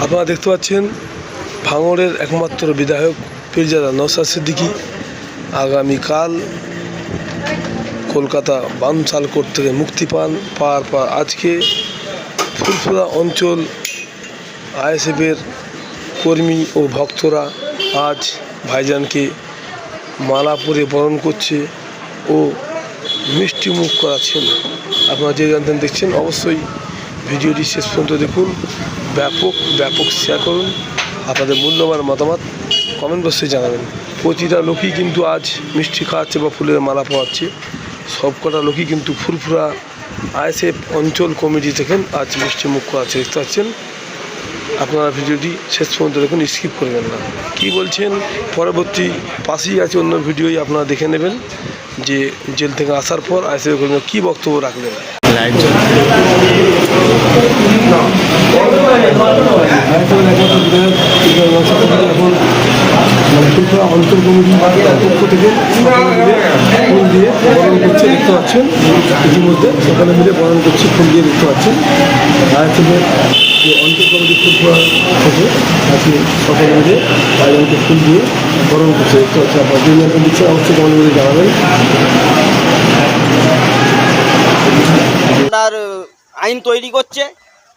আপনারা দেখতে পাচ্ছেন ভাঙড়ের একমাত্র বিধায়ক পীরজাদা নওশাদ সিদ্দিকী আগামীকাল কলকাতা বানশাল কোর্ট থেকে মুক্তি পাওয়ার পর আজকে ফুরফুরা অঞ্চল আইএসএফের কর্মী ও ভক্তরা আজ ভাইজানকে মালা পরে বরণ করছে ও মিষ্টি মুখ করাচ্ছেন। আপনারা যে জানতেন দেখছেন, অবশ্যই ভিডিওটি শেষ পর্যন্ত দেখুন, ব্যাপক শেয়ার করুন, আপনাদের মূল্যবান মতামত কমেন্ট বক্সে জানাবেন। প্রতিটা লোকই কিন্তু আজ মিষ্টি খাওয়াচ্ছে বা ফুলের মালা পাওয়াচ্ছে, সবকটা লোকই কিন্তু ফুরফুরা আইএসএফ অঞ্চল কমিটি থেকে আজ মিষ্টি মুখ করাচ্ছে। দেখতে পাচ্ছেন, আপনারা ভিডিওটি শেষ পর্যন্ত দেখুন, স্কিপ করবেন না। কি বলছেন পরবর্তী পাশেই আছে অন্য ভিডিওই আপনারা দেখে নেবেন যে জেল থেকে আসার পর আইএসএফ কর্মী কী বক্তব্য রাখলেন। ফুরফুরা অঞ্চল কমিটির পক্ষ থেকে ফুল দিয়ে বরণ করছে, দেখতে পাচ্ছেন। ইতিমধ্যে সকালে মিলে বরণ করছে ফুল দিয়ে, দেখতে পাচ্ছেন। আইএসএফের যে অঞ্চল কমিটি ফুরফুরা থেকে আজকে সকালে মিলে ভাইজানকে ফুল দিয়ে বরণ করছে, দেখতে পাচ্ছেন। আপনার যে নিয়ন্ত্রণ দিচ্ছে অবশ্যই কমেন্ট করে জানাবেন। আপনার আইন তৈরি করছে,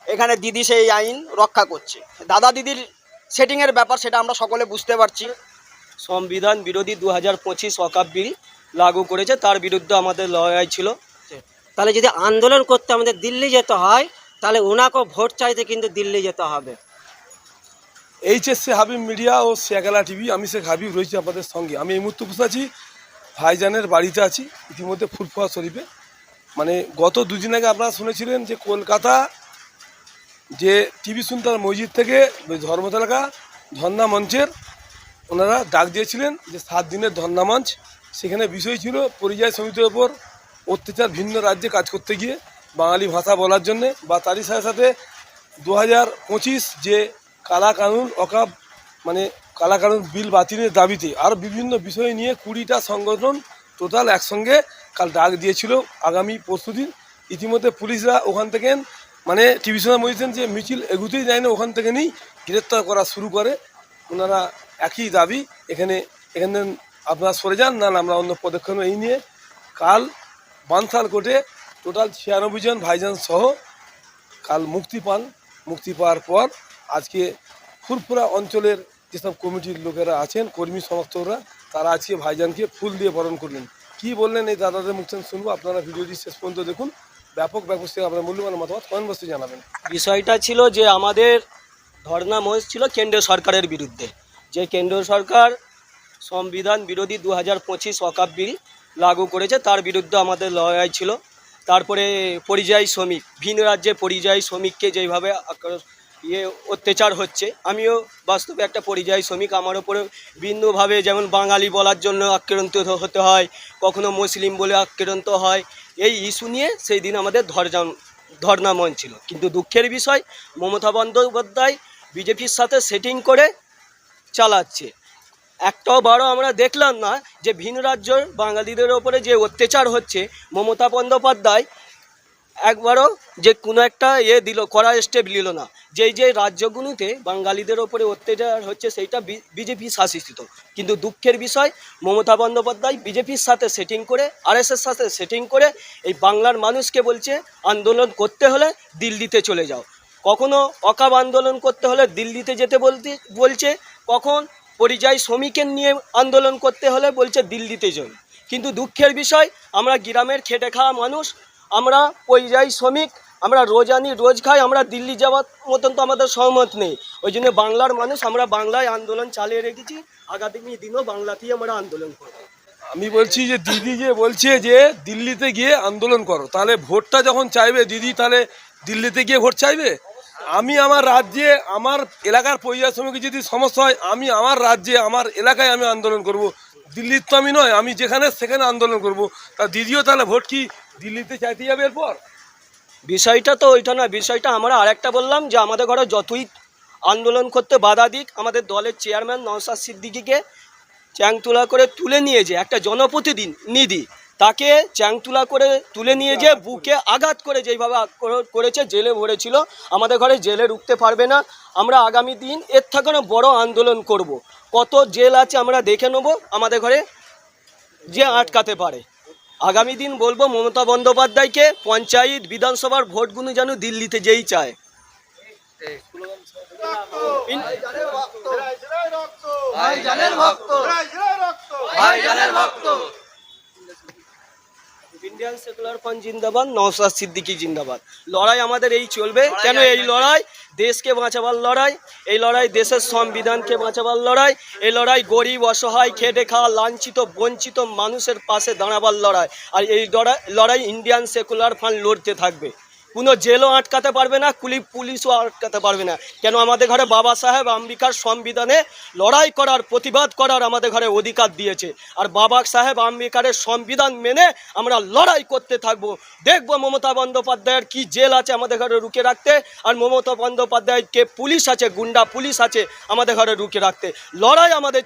এখানে দিদি সেই আইন রক্ষা করছে। দাদা দিদির সেটিংয়ের ব্যাপার, সেটা আমরা সকলে বুঝতে পারছি। সংবিধান বিরোধী 2025 ওয়াকফ বিল লাগু করেছে, তার বিরুদ্ধে আমাদের লড়াই ছিল। তাহলে যদি আন্দোলন করতে আমাদের দিল্লি যেতে হয়, তাহলে ওনাকেও ভোট চাইতে কিন্তু দিল্লি যেতে হবে। এইচএসসি হাবিব মিডিয়া ও শেখালা টিভি, আমি শেখ হাবিব রয়েছি আপনাদের সঙ্গে। আমি এই মুহূর্তে বসে আছি ভাইজানের বাড়িতে আছি, ইতিমধ্যে ফুরফুরা শরীফে। মানে গত দুদিন আগে আপনারা শুনেছিলেন যে কলকাতা যে টিভি সুলতান মসজিদ থেকে ধর্মতলা ধর্না মঞ্চের ওনারা ডাক দিয়েছিলেন যে 7 দিনের ধর্না মঞ্চ। সেখানে বিষয় ছিল পরিযায়ী শ্রমিকদের ওপর অত্যাচার, ভিন্ন রাজ্যে কাজ করতে গিয়ে বাঙালি ভাষা বলার জন্যে, বা তারই সাথে সাথে 2025 যে কালা কানুন মানে কালা কানুন বিল বাতিলের দাবিতে আরও বিভিন্ন বিষয় নিয়ে 20টা সংগঠন টোটাল একসঙ্গে কাল ডাক দিয়েছিল আগামী পরশুদিন। ইতিমধ্যে পুলিশরা ওখান থেকে মানে টিভি শোনা বলছেন যে মিছিল এগুতেই যায় না, ওখান থেকে নিয়েই গ্রেপ্তার করা শুরু করে। ওনারা একই দাবি, এখানে আপনারা সরে যান, না আমরা অন্য পদক্ষেপ এই নিয়ে কাল বানশাল কোর্টে টোটাল 96 জন ভাইজান সহ কাল মুক্তি পাওয়ার পর আজকে ফুরফুরা অঞ্চলের যেসব কমিটির লোকেরা আছেন, কর্মী সমর্থকরা, তারা আজকে ভাইজানকে ফুল দিয়ে বরণ করলেন। কি বললেন এই দাদাদের মুখ থেকে শুনবো, আপনারা ভিডিওটি শেষ পর্যন্ত দেখুন, ব্যাপক আপনার মূল্যবান মতামত কমেন্ট বক্সে জানাবেন। বিষয়টা ছিল যে আমাদের ধর্না মঞ্চ ছিল কেন্দ্রীয় সরকারের বিরুদ্ধে, যে কেন্দ্রীয় সরকার সংবিধান বিরোধী 2025 ওয়াকফ বিল লাগু করেছে, তার বিরুদ্ধে আমাদের লড়াই ছিল। তারপরে পরিযায়ী শ্রমিক, ভিন রাজ্যে পরিযায়ী শ্রমিককে যেভাবে অত্যাচার হচ্ছে, আমিও বাস্তবে একটা পরিযায়ী শ্রমিক, আমার ওপরে ভিন্নভাবে যেমন বাঙালি বলার জন্য আক্রান্ত হতে হয়, কখনো মুসলিম বলে আক্রান্ত হয়। এই ইস্যু নিয়ে সেই দিন আমাদের ধর্না মঞ্চ ছিল। কিন্তু দুঃখের বিষয়, মমতা বন্দ্যোপাধ্যায় বিজেপির সাথে সেটিং করে চালাচ্ছে। একটাও বারও আমরা দেখলাম না যে ভিন রাজ্যের বাঙালিদের ওপরে যে অত্যাচার হচ্ছে, মমতা বন্দ্যোপাধ্যায় একবারও যে কোনো একটা কড়া স্টেপ নিল না। যে রাজ্যগুলোতে বাঙালিদের ওপরে অত্যাচার হচ্ছে সেইটা বিজেপি শাসিত। কিন্তু দুঃখের বিষয়, মমতা বন্দ্যোপাধ্যায় বিজেপির সাথে সেটিং করে, আরএসএস সাথে সেটিং করে এই বাংলার মানুষকে বলছে আন্দোলন করতে হলে দিল্লিতে চলে যাও। কখনো ওয়াকফ আন্দোলন করতে হলে দিল্লিতে যেতে বলছে, কখন পরিযায়ী শ্রমিকের নিয়ে আন্দোলন করতে হলে বলছে দিল্লিতে যাই। কিন্তু দুঃখের বিষয়, আমরা গ্রামের খেটে খাওয়া মানুষ, আমরা পরিযায়ী শ্রমিক, আমরা রোজ আনি রোজ খাই, আমরা দিল্লি যাওয়ার মতন তো আমাদের সহমত নেই। ওই জন্য বাংলার মানুষ আমরা বাংলায় আন্দোলন চালিয়ে রেখেছি, আগামী দিনও বাংলাতেই আমরা আন্দোলন করব। আমি বলছি যে দিদি যে বলছে যে দিল্লিতে গিয়ে আন্দোলন করো, তাহলে ভোটটা যখন চাইবে দিদি, তাহলে দিল্লিতে গিয়ে ভোট চাইবে? আমি আমার রাজ্যে আমার এলাকার পরিযায়ী শ্রমিকের যদি সমস্যা হয়, আমি আমার রাজ্যে আমার এলাকায় আমি আন্দোলন করব, দিল্লির তো আমি নয়, আমি যেখানে সেখানে আন্দোলন করব। তা দিদিও তাহলে ভোট কি দিল্লিতে চাইতে যাবে এরপর? বিষয়টা তো ওইটা না, বিষয়টা আমরা আরেকটা বললাম যে আমাদের ঘরে যতই আন্দোলন করতে বাধা দিক, আমাদের দলের চেয়ারম্যান নওশাদ সিদ্দিকীকে চ্যাংতুলা করে তুলে নিয়ে যে একটা জনপ্রতিনিধি, তাকে চ্যাংতুলা করে তুলে নিয়ে যে বুকে আঘাত করে যেইভাবে করেছে, জেলে ভরেছিল। আমাদের ঘরে জেলে ঢুকতে পারবে না, আমরা আগামী দিন এর থেকেও বড় আন্দোলন করব। কত জেল আছে আমরা দেখে নেব আমাদের ঘরে যে আটকাতে পারে। আগামী দিন বলবো মমতা বন্দ্যোপাধ্যায়কে পঞ্চায়েত বিধানসভার ভোটগুলো যেন দিল্লিতে যেই চায়। ইন্ডিয়ান সেকুলার ফ্রন্ট জিন্দাবাদ, নওশাদ সিদ্দিকী জিন্দাবাদ। লড়াই আমাদের এই চলবে। কেন এই লড়াই? দেশকে বাঁচাবার লড়াই, এই লড়াই দেশের সংবিধানকে বাঁচাবার লড়াই, এই লড়াই গরিব অসহায় খেটে খাওয়া লাঞ্ছিত বঞ্চিত মানুষের পাশে দাঁড়াবার লড়াই। আর এই লড়াই ইন্ডিয়ান সেকুলার ফ্রন্ট লড়তে থাকবে। কোনো জেলও আটকাতে পারবে না, পুলিশও আটকাতে পারবে না। কেন আমাদের ঘরে বাবা সাহেব আম্বেদকর সংবিধানে লড়াই করার প্রতিবাদ করার আমাদের ঘরে অধিকার দিয়েছে। আর বাবা সাহেব আম্বেদকরের সংবিধান মেনে আমরা লড়াই করতে থাকবো। দেখবো মমতা বন্দ্যোপাধ্যায়ের কি জেল আছে আমাদের ঘরে রুখে রাখতে, আর মমতা বন্দ্যোপাধ্যায়কে পুলিশ আছে, গুন্ডা পুলিশ আছে আমাদের ঘরে রুখে রাখতে। লড়াই আমাদের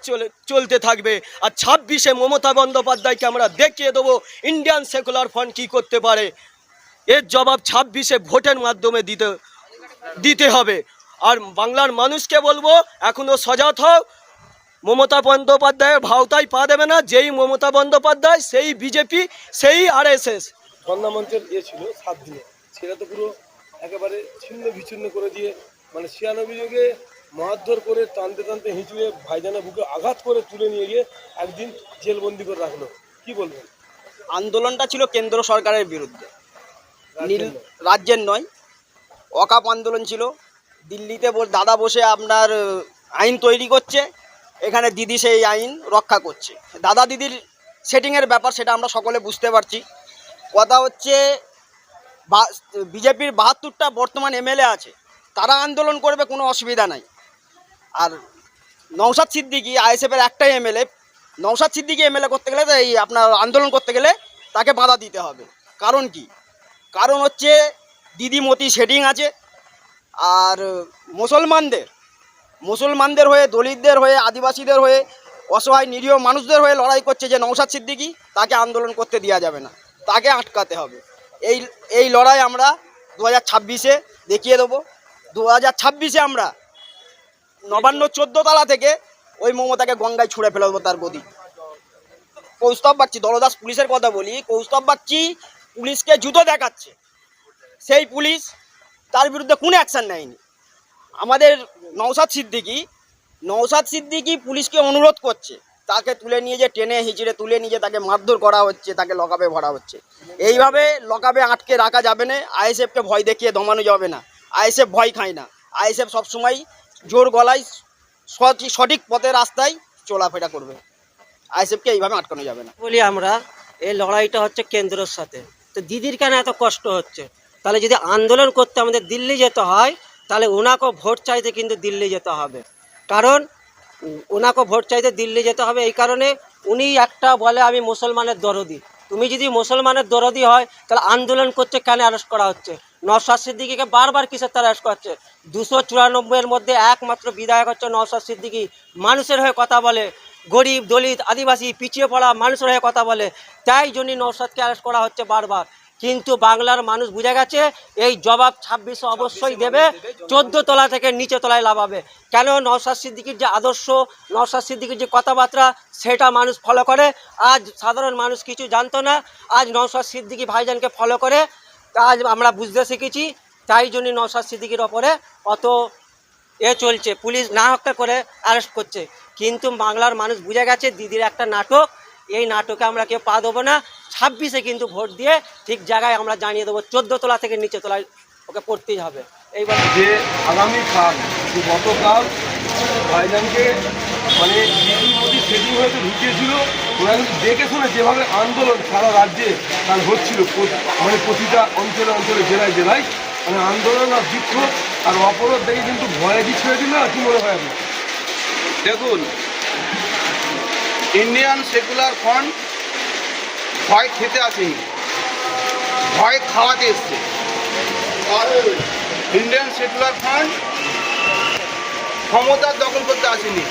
চলতে থাকবে। আর 26-এ মমতা বন্দ্যোপাধ্যায়কে আমরা দেখিয়ে দেবো ইন্ডিয়ান সেকুলার ফ্রন্ট কী করতে পারে। এর জবাব 26-এ ভোটের মাধ্যমে দিতে হবে। আর বাংলার মানুষকে বলবো এখনও সজাগ হও। মমতা বন্দ্যোপাধ্যায়ের ভাওতায় পা দেবে না। যেই মমতা বন্দ্যোপাধ্যায় সেই বিজেপি সেই RSS। ধর্ণা মঞ্চের ছিল 7 দিনে, সেটা তো পুরো একেবারে ছিন্ন বিচ্ছিন্ন করে দিয়ে, মানে 96 মারধর করে টানতে টানতে হিঁচুড়ে ভাইজানের বুকে আঘাত করে তুলে নিয়ে গিয়ে একদিন জেলবন্দি করে রাখলো। কি বলবেন? আন্দোলনটা ছিল কেন্দ্র সরকারের বিরুদ্ধে, রাজ্যের নয়। ওয়াকাফ আন্দোলন ছিল। দিল্লিতে দাদা বসে আপনার আইন তৈরি করছে, এখানে দিদি সেই আইন রক্ষা করছে। দাদা দিদির সেটিংয়ের ব্যাপার, সেটা আমরা সকলে বুঝতে পারছি। কথা হচ্ছে বিজেপির 72টা বর্তমান MLA আছে, তারা আন্দোলন করবে, কোনো অসুবিধা নাই। আর নওশাদ সিদ্দিকী ISF-এর একটাই MLA, নওশাদ সিদ্দিকী MLA করতে গেলে এই আপনার আন্দোলন করতে গেলে তাকে বাধা দিতে হবে। কারণ কি? কারণ হচ্ছে দিদিমতি সেটিং আছে। আর মুসলমানদের হয়ে, দলিতদের হয়ে, আদিবাসীদের হয়ে, অসহায় নিরীহ মানুষদের হয়ে লড়াই করছে যে নওশাদ সিদ্দিকী, তাকে আন্দোলন করতে দেওয়া যাবে না, তাকে আটকাতে হবে। এই লড়াই আমরা 2026-এ দেখিয়ে দেবো। 2026-এ আমরা নবান্ন 14 তলা থেকে ওই মমতাকে গঙ্গায় ছুঁড়ে ফেলে দেবো তার গদি। কৌস্তব বাগচি, দলদাস পুলিশের কথা বলি, কৌস্তব বাগচি পুলিশকে জুতো দেখাচ্ছে, সেই পুলিশ তার বিরুদ্ধে কোনো অ্যাকশান নেয়নি। আমাদের নওশাদ সিদ্দিকী পুলিশকে অনুরোধ করছে, তাকে তুলে নিয়ে যে টেনে হিঁচড়ে তুলে নিয়ে যে তাকে মারধর করা হচ্ছে, তাকে লকআপে ভরা হচ্ছে। এইভাবে লকআপে আটকে রাখা যাবে না। ISF-কে ভয় দেখিয়ে দমানো যাবে না। ISF ভয় খায় না। ISF সবসময় জোর গলায় সঠিক পথে রাস্তায় চলাফেরা করবে। ISF-কে এইভাবে আটকানো যাবে না। বলি আমরা এই লড়াইটা হচ্ছে কেন্দ্রের সাথে। তো দিদির কেন এত কষ্ট হচ্ছে? তাহলে যদি আন্দোলন করতে আমাদের দিল্লি যেতে হয়, তাহলে ওনাকেও ভোট চাইতে কিন্তু দিল্লি যেতে হবে। কারণ ওনাকেও ভোট চাইতে দিল্লি যেতে হবে এই কারণে, উনি একটা বলে আমি মুসলমানের দরদি। তুমি যদি মুসলমানের দরদি হয় তাহলে আন্দোলন করছে কেন অ্যারেস্ট করা হচ্ছে? নওশাদ সিদ্দিকীকে বারবার কিসের তারা অ্যারেস্ট করছে? 294-এর মধ্যে একমাত্র বিধায়ক হচ্ছে নওশাদ সিদ্দিকী। মানুষের হয়ে কথা বলে, গরিব দলিত আদিবাসী পিছিয়ে পড়া মানুষের হয়ে কথা বলে, তাই জন্যই নওশাদকে অ্যারেস্ট করা হচ্ছে বারবার। কিন্তু বাংলার মানুষ বুঝে গেছে এই জবাব 26 অবশ্যই দেবে। 14 তলা থেকে নিচে তলায় লাভাবে। কেন? নওশাদ সিদ্দিকীর যে আদর্শ, নওশাদ সিদ্দিকীর যে কথাবার্তা, সেটা মানুষ ফলো করে। আজ সাধারণ মানুষ কিছু জানতো না, আজ নওশাদ সিদ্দিকী ভাইজানকে ফলো করে আজ আমরা বুঝতে শিখেছি। তাই জন্যই নওশাদ সিদ্দিকীর ওপরে অত চলছে, পুলিশ না হত্যা করে অ্যারেস্ট করছে। কিন্তু বাংলার মানুষ বুঝে গেছে দিদির একটা নাটক, এই নাটকে আমরা কেউ পা দেবো না। 26-এ কিন্তু ভোট দিয়ে ঠিক জায়গায় আমরা জানিয়ে দেবো 14 তলা থেকে নিচে তলায় ওকে পড়তেই হবে। এইবার যে আগামীকাল, যে গতকাল ভাইজানকে মানে দিদিমতি সেটিং হয়তো ঢুকিয়েছিল, ওরা কিন্তু দেখে শুনে যেভাবে আন্দোলন সারা রাজ্যে তার হচ্ছিল, মানে প্রতিটা অঞ্চলে অঞ্চলে জেলায় জেলায় মানে আন্দোলন আর বিক্ষোভ আর অপরাধ দেখে কিন্তু ভয়ে কি ছেড়ে দিল না? কি মনে হয় আপনার? দেখুন, ইন্ডিয়ান সেকুলার ফ্রন্ট ভয় খেতে আসেনি, ভয় খাওয়াতে এসছে। ইন্ডিয়ান সেকুলার ফ্রন্ট ক্ষমতার দখল করতে আসেনি,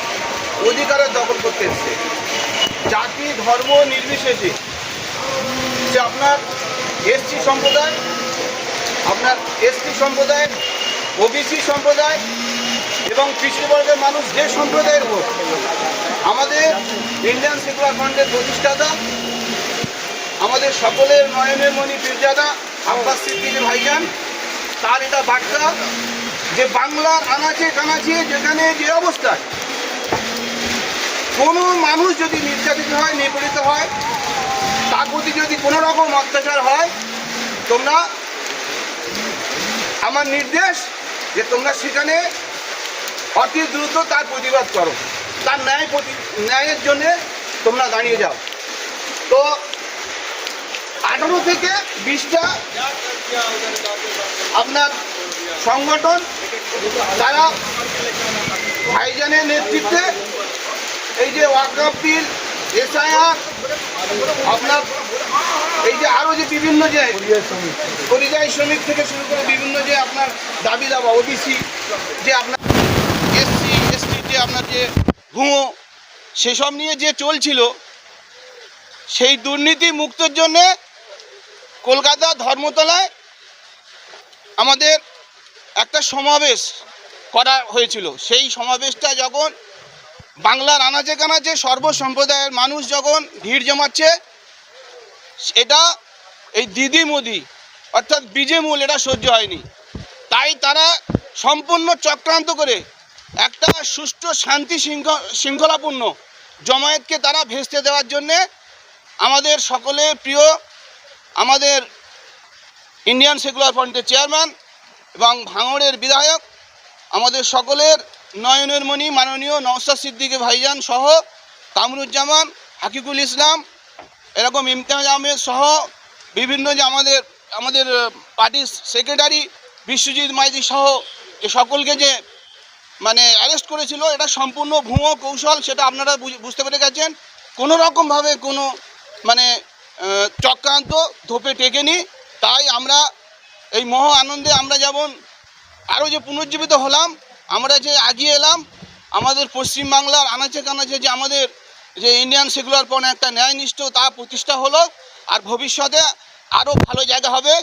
অধিকারের দখল করতে এসছে। জাতি ধর্ম নির্বিশেষে, যে আপনার SC সম্প্রদায়, আপনার ST সম্প্রদায়, ওবিসি সম্প্রদায় এবং পিছিয়ে মানুষ যে সম্প্রদায়ের হোক, আমাদের ইন্ডিয়ান সেকুলার ফ্রন্টের প্রতিষ্ঠাতা, আমাদের সকলের নয়নের মণি পীরজাদা আব্বাস সিদ্দিকী ভাইজান, তার এটা বার্তা যে বাংলার আনাচে কানাচে যেখানে যে অবস্থায় কোনো মানুষ যদি নির্যাতিত হয়, নিপীড়িত হয়, তার প্রতি যদি কোনো রকম অত্যাচার হয়, তোমরা, আমার নির্দেশ যে তোমরা সেখানে অতি দ্রুত তার প্রতিবাদ করো, তার ন্যায়ের জন্যে তোমরা দাঁড়িয়ে যাও। তো 18 থেকে 20টা আপনার সংগঠন, তারা ভাইজানের নেতৃত্বে এই যে ওয়াকফ বিল, এসআইআর, আপনার এই যে আরও যে বিভিন্ন যে পরিযায়ী শ্রমিক থেকে শুরু করে বিভিন্ন যে আপনার দাবি দাবা, ওবিসি, যে আপনার এসসি এসটি, যে আপনার যে ভুয়ো, সেসব নিয়ে যে চলছিল, সেই দুর্নীতি মুক্তর জন্যে কলকাতা ধর্মতলায় আমাদের একটা সমাবেশ করা হয়েছিল। সেই সমাবেশটা যখন বাংলার আনাচে কানাচে সর্বসম্প্রদায়ের মানুষ যখন ভিড় জমাচ্ছে, এটা এই দিদি মোদি অর্থাৎ বিজেমূল এটা সহ্য হয়নি। তাই তারা সম্পূর্ণ চক্রান্ত করে একটা সুষ্ঠু শান্তি শৃঙ্খলাপূর্ণ জমায়েতকে তারা ভেস্তে দেওয়ার জন্যে আমাদের সকলের প্রিয়, আমাদের ইন্ডিয়ান সেকুলার ফ্রন্টের চেয়ারম্যান এবং ভাঙড়ের বিধায়ক, আমাদের সকলের নয়নের মণি মাননীয় নওশাদ সিদ্দিকী ভাইজান সহ কামরুজ্জামান, হাকিকুল ইসলাম, এরকম ইমতিয়াজ আহমেদ সহ বিভিন্ন যে আমাদের পার্টির সেক্রেটারি বিশ্বজিৎ মাইতি সহ যে সকলকে যে মানে অ্যারেস্ট করেছিল, এটা সম্পূর্ণ ভুয়ো কৌশল, সেটা আপনারা বুঝতে পেরে গেছেন। কোনো রকমভাবে কোনো মানে চক্রান্ত ধোপে টেকেনি। তাই আমরা এই মহা আনন্দে আমরা যেমন আরও যে পুনর্জীবিত হলাম, আমরা যে আগিয়ে এলাম, আমাদের পশ্চিমবাংলার আনাচে কানাচে যে আমাদের যে ইন্ডিয়ান সেকুলার ফ্রন্ট একটা ন্যায়নিষ্ঠ তা প্রতিষ্ঠা হলো, আর ভবিষ্যতে আরও ভালো জায়গা হবে।